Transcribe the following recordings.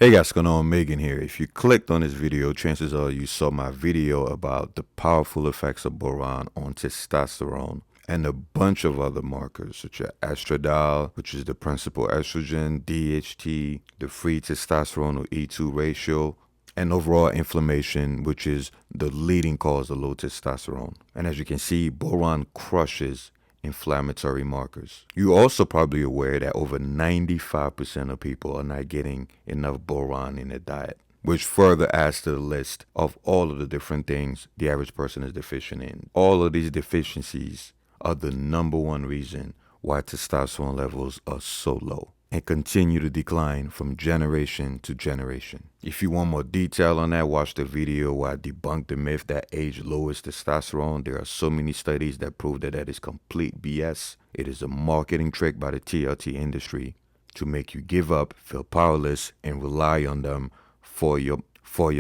Hey guys, what's going on? Megan here. If you clicked on this video, chances are you saw my video about the powerful effects of boron on testosterone and a bunch of other markers such as estradiol, which is the principal estrogen, DHT, the free testosterone or E2 ratio, and overall inflammation, which is the leading cause of low testosterone. And as you can see, boron crushes inflammatory markers. You're also probably aware that over 95% of people are not getting enough boron in their diet, which further adds to the list of all of the different things the average person is deficient in. All of these deficiencies are the number one reason why testosterone levels are so low and continue to decline from generation to generation. If you want more detail on that, watch the video where I debunk the myth that age lowers testosterone. There are so many studies that prove that is complete BS. It is a marketing trick by the TLT industry to make you give up, feel powerless, and rely on them for your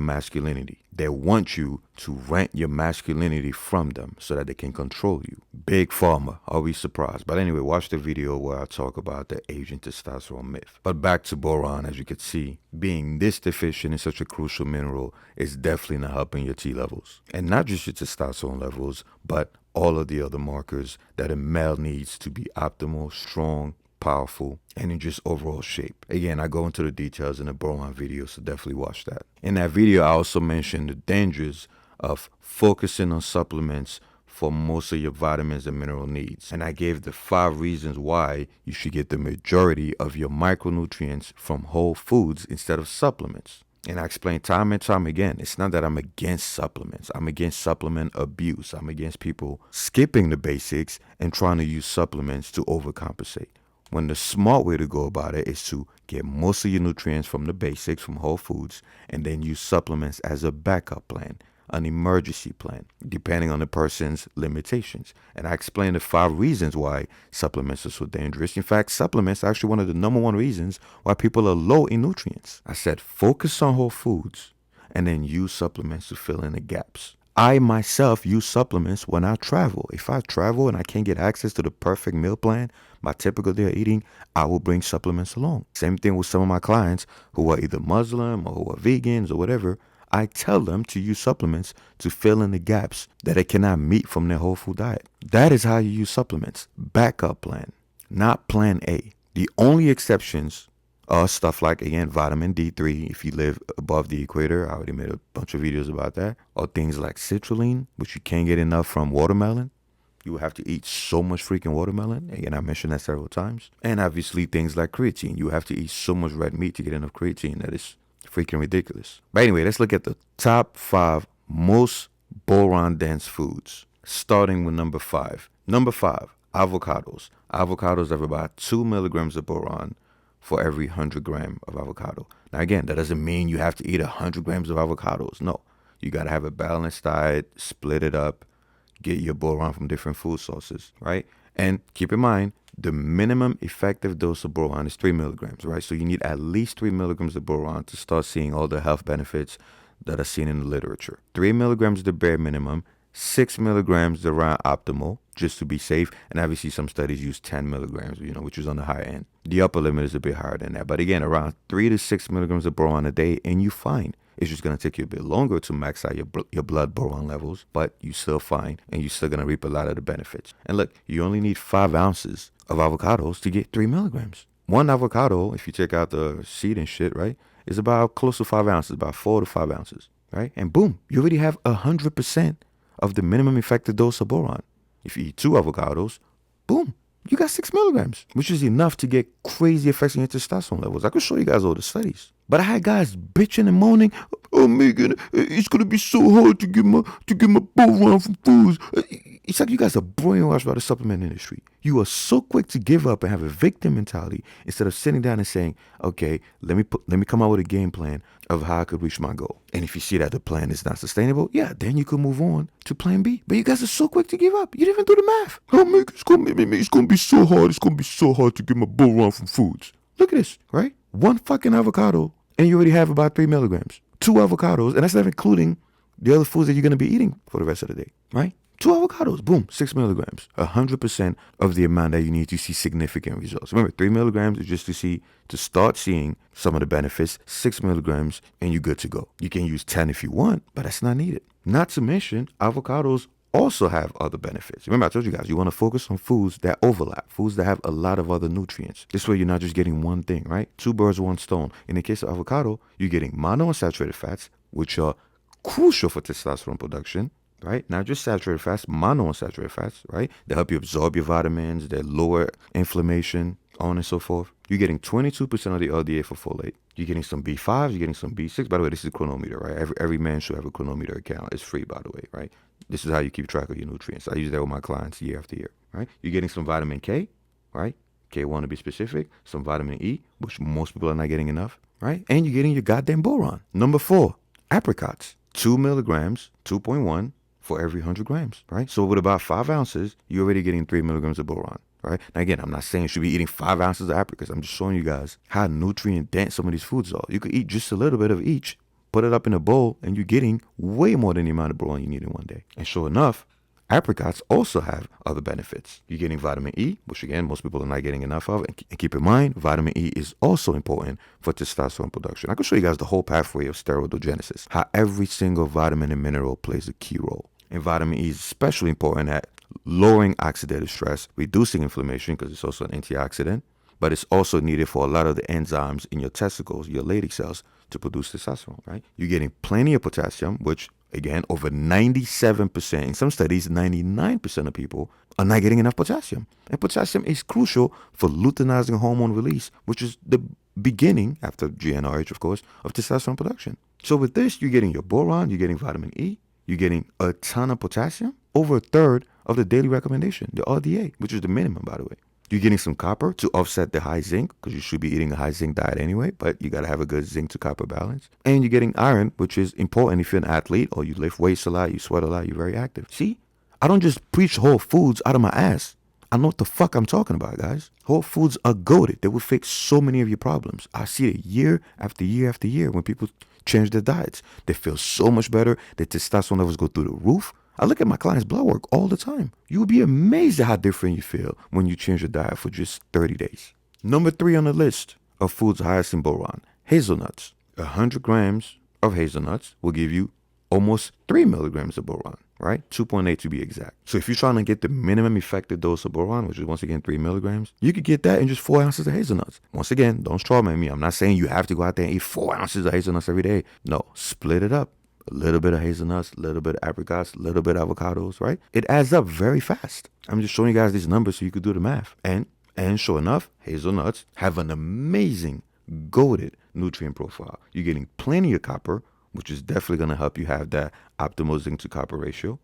masculinity. They want you to rent your masculinity from them so that they can control you. Big pharma, are we surprised? But anyway, watch the video where I talk about the aging testosterone myth. But back to boron, as you can see, being this deficient in such a crucial mineral is definitely not helping your T levels. And not just your testosterone levels, but all of the other markers that a male needs to be optimal, strong, powerful, and in just overall shape. Again, I go into the details in the boron video, so definitely watch that. In that video, I also mentioned the dangers of focusing on supplements for most of your vitamins and mineral needs. And I gave the 5 reasons why you should get the majority of your micronutrients from whole foods instead of supplements. And I explain time and time again, it's not that I'm against supplements. I'm against supplement abuse. I'm against people skipping the basics and trying to use supplements to overcompensate. When the smart way to go about it is to get most of your nutrients from the basics, from whole foods, and then use supplements as a backup plan, an emergency plan, depending on the person's limitations. And I explained the 5 reasons why supplements are so dangerous. In fact, supplements are actually one of the number 1 reasons why people are low in nutrients. I said focus on whole foods and then use supplements to fill in the gaps. I myself use supplements when I travel. If I travel and I can't get access to the perfect meal plan, my typical day of eating, I will bring supplements along. Same thing with some of my clients who are either Muslim or who are vegans or whatever. I tell them to use supplements to fill in the gaps that they cannot meet from their whole food diet. That is how you use supplements. Backup plan, not plan A. The only exceptions are stuff like, again, vitamin D3 if you live above the equator. I already made a bunch of videos about that. Or things like citrulline, which you can't get enough from watermelon. You will have to eat so much freaking watermelon. Again, I mentioned that several times. And obviously things like creatine. You have to eat so much red meat to get enough creatine. That is freaking ridiculous. But anyway, let's look at the top 5 most boron-dense foods. Starting with number 5. Number 5, avocados. Avocados have about 2 milligrams of boron for every 100 grams of avocado. Now again, that doesn't mean you have to eat 100 grams of avocados. No, you got to have a balanced diet, split it up, get your boron from different food sources, right? And keep in mind, the minimum effective dose of boron is 3 milligrams, right? So you need at least 3 milligrams of boron to start seeing all the health benefits that are seen in the literature. 3 milligrams is the bare minimum. 6 milligrams is around optimal, just to be safe. And obviously some studies use 10 milligrams, which is on the higher end. The upper limit is a bit higher than that. But again, around 3 to 6 milligrams of boron a day, and you're fine. It's just going to take you a bit longer to max out your blood boron levels, but you're still fine, and you're still going to reap a lot of the benefits. And look, you only need 5 ounces of avocados to get 3 milligrams. One avocado, if you take out the seed and shit, right, is about close to 5 ounces, about 4 to 5 ounces, right? And boom, you already have 100% of the minimum effective dose of boron. If you eat 2 avocados, boom, you got 6 milligrams, which is enough to get crazy effects on your testosterone levels. I could show you guys all the studies. But I had guys bitching and moaning, oh Megan, it's gonna be so hard to get my boron from foods. It's like you guys are brainwashed by the supplement industry. You are so quick to give up and have a victim mentality instead of sitting down and saying, okay, let me come out with a game plan of how I could reach my goal. And if you see that the plan is not sustainable, yeah, then you could move on to plan B. But you guys are so quick to give up. You didn't even do the math. Oh Megan, it's gonna be so hard. It's gonna be so hard to get my boron from foods. Look at this, right? 1 fucking avocado, and you already have about 3 milligrams. 2 avocados, and that's not including the other foods that you're going to be eating for the rest of the day, right? 2 avocados, boom, 6 milligrams. 100% of the amount that you need to see significant results. Remember, 3 milligrams is just to start seeing some of the benefits. 6 milligrams, and you're good to go. You can use 10 if you want, but that's not needed. Not to mention, avocados also have other benefits. Remember, I told you guys, you want to focus on foods that overlap, foods that have a lot of other nutrients. This way, you're not just getting one thing, right? 2 birds, 1 stone. In the case of avocado, you're getting monounsaturated fats, which are crucial for testosterone production, right? Not just saturated fats, monounsaturated fats, right? They help you absorb your vitamins, they lower inflammation, on and so forth. You're getting 22% of the LDA for folate. You're getting some B5, you're getting some B6. By the way, this is a chronometer, right? Every man should have a chronometer account. It's free, by the way, right? This is how you keep track of your nutrients. I use that with my clients year after year, right? You're getting some vitamin K, right? K1 to be specific. Some vitamin E, which most people are not getting enough, right? And you're getting your goddamn boron. Number 4, apricots. 2 milligrams, 2.1 for every 100 grams, right? So with about 5 ounces, you're already getting 3 milligrams of boron, right? Now again, I'm not saying you should be eating 5 ounces of apricots. I'm just showing you guys how nutrient dense some of these foods are. You could eat just a little bit of each, put it up in a bowl, and you're getting way more than the amount of boron you need in one day. And sure enough, apricots also have other benefits. You're getting vitamin E, which again, most people are not getting enough of. And keep in mind, vitamin E is also important for testosterone production. I can show you guys the whole pathway of steroidogenesis, how every single vitamin and mineral plays a key role. And vitamin E is especially important at lowering oxidative stress, reducing inflammation, because it's also an antioxidant, but it's also needed for a lot of the enzymes in your testicles, your Leydig cells, to produce testosterone, right? You're getting plenty of potassium, which again, over 97%, in some studies, 99% of people are not getting enough potassium. And potassium is crucial for luteinizing hormone release, which is the beginning, after GnRH, of course, of testosterone production. So with this, you're getting your boron, you're getting vitamin E, you're getting a ton of potassium, over a third of the daily recommendation, the RDA, which is the minimum, by the way. You're getting some copper to offset the high zinc, because you should be eating a high zinc diet anyway, but you got to have a good zinc to copper balance. And you're getting iron, which is important if you're an athlete or you lift weights a lot, you sweat a lot, you're very active. See, I don't just preach whole foods out of my ass. I know what the fuck I'm talking about, guys. Whole foods are goated. They will fix so many of your problems. I see it year after year after year when people change their diets. They feel so much better. Their testosterone levels go through the roof. I look at my clients' blood work all the time. You will be amazed at how different you feel when you change your diet for just 30 days. Number 3 on the list of foods highest in boron, hazelnuts. 100 grams of hazelnuts will give you almost 3 milligrams of boron, right? 2.8 to be exact. So if you're trying to get the minimum effective dose of boron, which is once again 3 milligrams, you could get that in just 4 ounces of hazelnuts. Once again, don't strawman me. I'm not saying you have to go out there and eat 4 ounces of hazelnuts every day. No, split it up. A little bit of hazelnuts, a little bit of apricots, a little bit of avocados, right? It adds up very fast. I'm just showing you guys these numbers so you could do the math. And sure enough, hazelnuts have an amazing, goated nutrient profile. You're getting plenty of copper, which is definitely going to help you have that optimal zinc to copper ratio.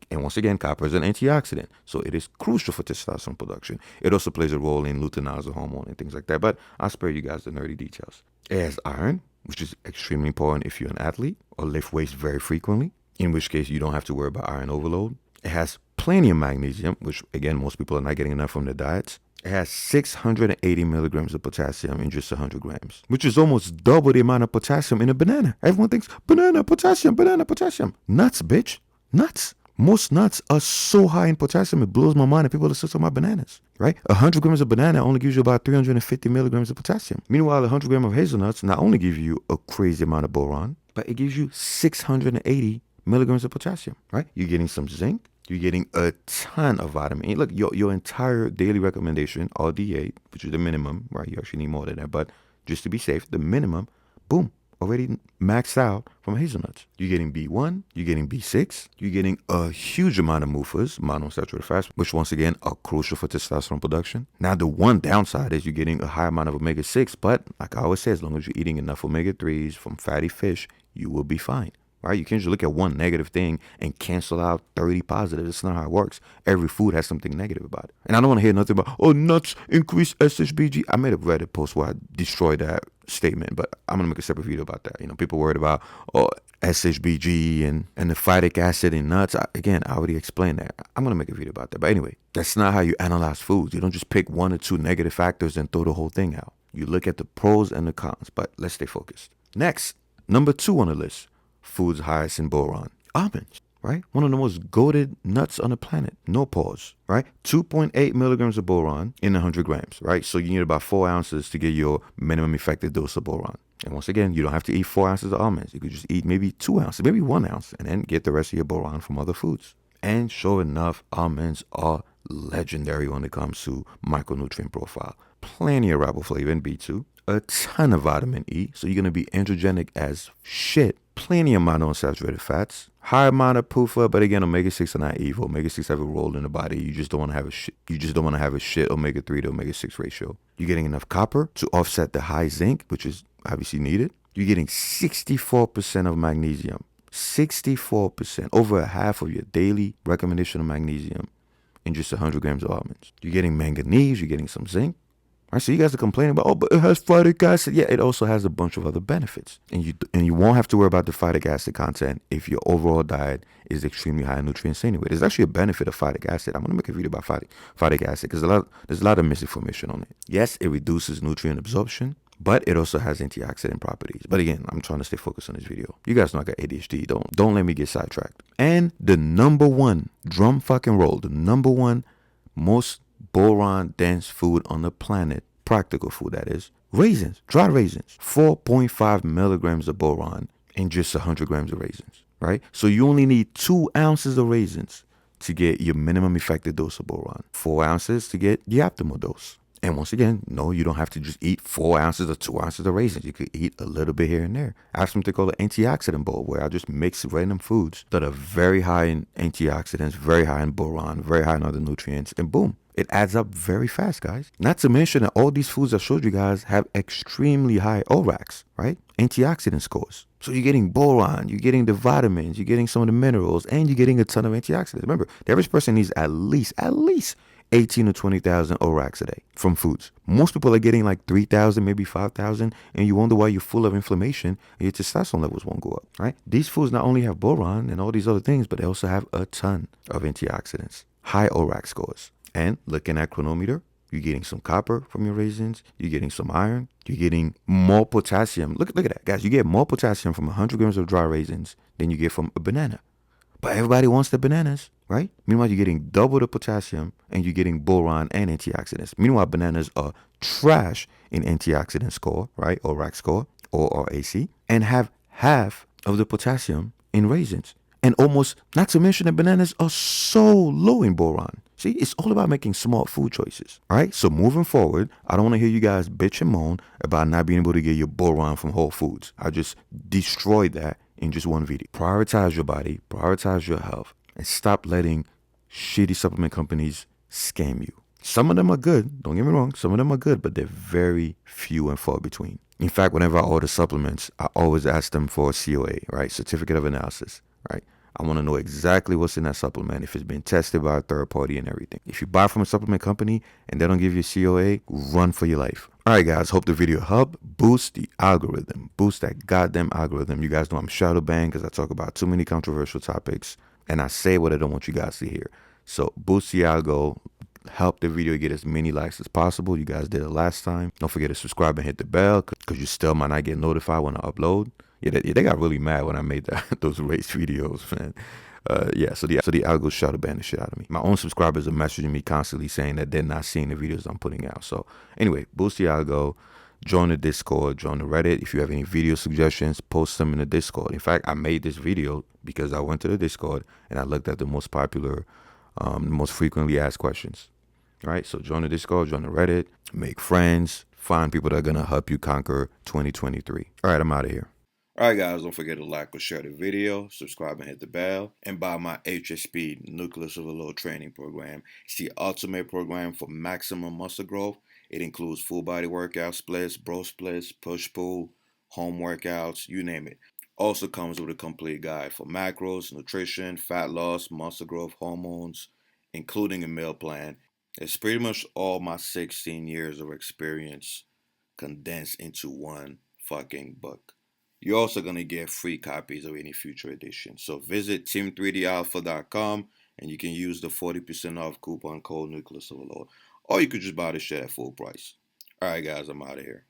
And once again, copper is an antioxidant, so it is crucial for testosterone production. It also plays a role in luteinizing hormone and things like that, but I'll spare you guys the nerdy details. It has iron, which is extremely important if you're an athlete or lift weights very frequently, in which case you don't have to worry about iron overload. It has plenty of magnesium, which again, most people are not getting enough from their diets. It has 680 milligrams of potassium in just 100 grams, which is almost double the amount of potassium in a banana. Everyone thinks, banana, potassium, banana, potassium. Nuts, bitch. Nuts. Most nuts are so high in potassium, it blows my mind that people are still talking about bananas, right? 100 grams of banana only gives you about 350 milligrams of potassium. Meanwhile, 100 grams of hazelnuts not only give you a crazy amount of boron, but it gives you 680 milligrams of potassium, right? You're getting some zinc. You're getting a ton of vitamin E. Look, your entire daily recommendation, RDA, which is the minimum, right? You actually need more than that, but just to be safe, the minimum, boom, already maxed out from hazelnuts. You're getting B1, you're getting B6, you're getting a huge amount of MUFAs, monounsaturated fats, which once again are crucial for testosterone production. Now, the one downside is you're getting a high amount of omega-6, but like I always say, as long as you're eating enough omega-3s from fatty fish, you will be fine. Right? You can't just look at one negative thing and cancel out 30 positives. That's not how it works. Every food has something negative about it. And I don't want to hear nothing about, oh, nuts increase SHBG. I made a Reddit post where I destroyed that statement, but I'm going to make a separate video about that. You know, people worried about, oh, SHBG and the phytic acid in nuts. I already explained that. I'm going to make a video about that. But anyway, that's not how you analyze foods. You don't just pick 1 or 2 negative factors and throw the whole thing out. You look at the pros and the cons, but let's stay focused. Next, number 2 on the list. Foods highest in boron, almonds. right? One of the most goated nuts on the planet. No pause, right? 2.8 milligrams of boron in 100 grams, right? So you need about 4 ounces to get your minimum effective dose of boron. And once again, you don't have to eat 4 ounces of almonds. You could just eat maybe 2 ounces, maybe 1 ounce, and then get the rest of your boron from other foods. And sure enough, almonds are legendary when it comes to micronutrient profile. Plenty of riboflavin B2, a ton of vitamin E, so you're going to be androgenic as shit. Plenty of monounsaturated fats, high amount of PUFA, but again, omega-6 are not evil. Omega-6 have a role in the body. You just don't want to have a shit. You just don't want to have a shit omega-3 to omega-6 ratio. You're getting enough copper to offset the high zinc, which is obviously needed. You're getting 64% of magnesium. 64%, over a half of your daily recommendation of magnesium in just 100 grams of almonds. You're getting manganese, you're getting some zinc. All right, so you guys are complaining about, oh, but it has phytic acid. Yeah, it also has a bunch of other benefits. And you won't have to worry about the phytic acid content if your overall diet is extremely high in nutrients anyway. There's actually a benefit of phytic acid. I'm going to make a video about phytic acid because there's a lot of misinformation on it. Yes, it reduces nutrient absorption, but it also has antioxidant properties. But again, I'm trying to stay focused on this video. You guys know I got ADHD. Don't let me get sidetracked. And the number one, drum fucking roll, the number one most boron dense food on the planet, practical food that is, raisins, dried raisins. 4.5 milligrams of boron in just 100 grams of raisins, right? So you only need 2 ounces of raisins to get your minimum effective dose of boron, 4 ounces to get the optimal dose. And once again, no, you don't have to just eat 4 ounces or 2 ounces of raisins. You could eat a little bit here and there. I have something called an antioxidant bowl where I just mix random foods that are very high in antioxidants, very high in boron, very high in other nutrients, and boom, it adds up very fast, guys. Not to mention that all these foods I showed you guys have extremely high ORACs, right? Antioxidant scores. So you're getting boron, you're getting the vitamins, you're getting some of the minerals, and you're getting a ton of antioxidants. Remember, the average person needs at least 18 to 20,000 ORACs a day from foods. Most people are getting like 3,000, maybe 5,000, and you wonder why you're full of inflammation and your testosterone levels won't go up, right? These foods not only have boron and all these other things, but they also have a ton of antioxidants, high ORAC scores. And looking at chronometer, you're getting some copper from your raisins, you're getting some iron, you're getting more potassium. Look at that, guys. You get more potassium from 100 grams of dry raisins than you get from a banana. But everybody wants the bananas, right? Meanwhile, you're getting double the potassium and you're getting boron and antioxidants. Meanwhile, bananas are trash in antioxidant score, right? Or RAC score, or RAC, and have half of the potassium in raisins. And almost, not to mention that bananas are so low in boron. See, it's all about making smart food choices, right? So moving forward, I don't want to hear you guys bitch and moan about not being able to get your boron from whole foods. I just destroyed that in just one video. Prioritize your body, prioritize your health, and stop letting shitty supplement companies scam you. Some of them are good, don't get me wrong, some of them are good, but they're very few and far between. In fact, whenever I order supplements, I always ask them for a COA, right? Certificate of Analysis, right? I want to know exactly what's in that supplement, if it's been tested by a third party and everything. If you buy from a supplement company and they don't give you a COA, run for your life. All right, guys, hope the video helped boost the algorithm. Boost that goddamn algorithm. You guys know I'm shadow banned because I talk about too many controversial topics and I say what I don't want you guys to hear. So boost the algo. Help the video get as many likes as possible. You guys did it last time. Don't forget to subscribe and hit the bell because you still might not get notified when I upload. Yeah, they got really mad when I made those race videos, man. So the algo shadow banned the shit out of me. My own subscribers are messaging me constantly saying that they're not seeing the videos I'm putting out. So anyway, boost the algo, join the Discord, join the Reddit. If you have any video suggestions, post them in the Discord. In fact, I made this video because I went to the Discord and I looked at the most popular, most frequently asked questions. All right, so join the Discord, join the Reddit, make friends, find people that are gonna help you conquer 2023. All right, I'm out of here. All right, guys, don't forget to like or share the video, subscribe and hit the bell, and buy my HSP Nucleus Overload Training Program. It's the ultimate program for maximum muscle growth. It includes full body workout splits, bro splits, push-pull, home workouts, you name it. Also comes with a complete guide for macros, nutrition, fat loss, muscle growth, hormones, including a meal plan. It's pretty much all my 16 years of experience condensed into one fucking book. You're also going to get free copies of any future edition. So visit team3dalpha.com and you can use the 40% off coupon code Nucleus Overload. Or you could just buy the shit at full price. Alright guys, I'm out of here.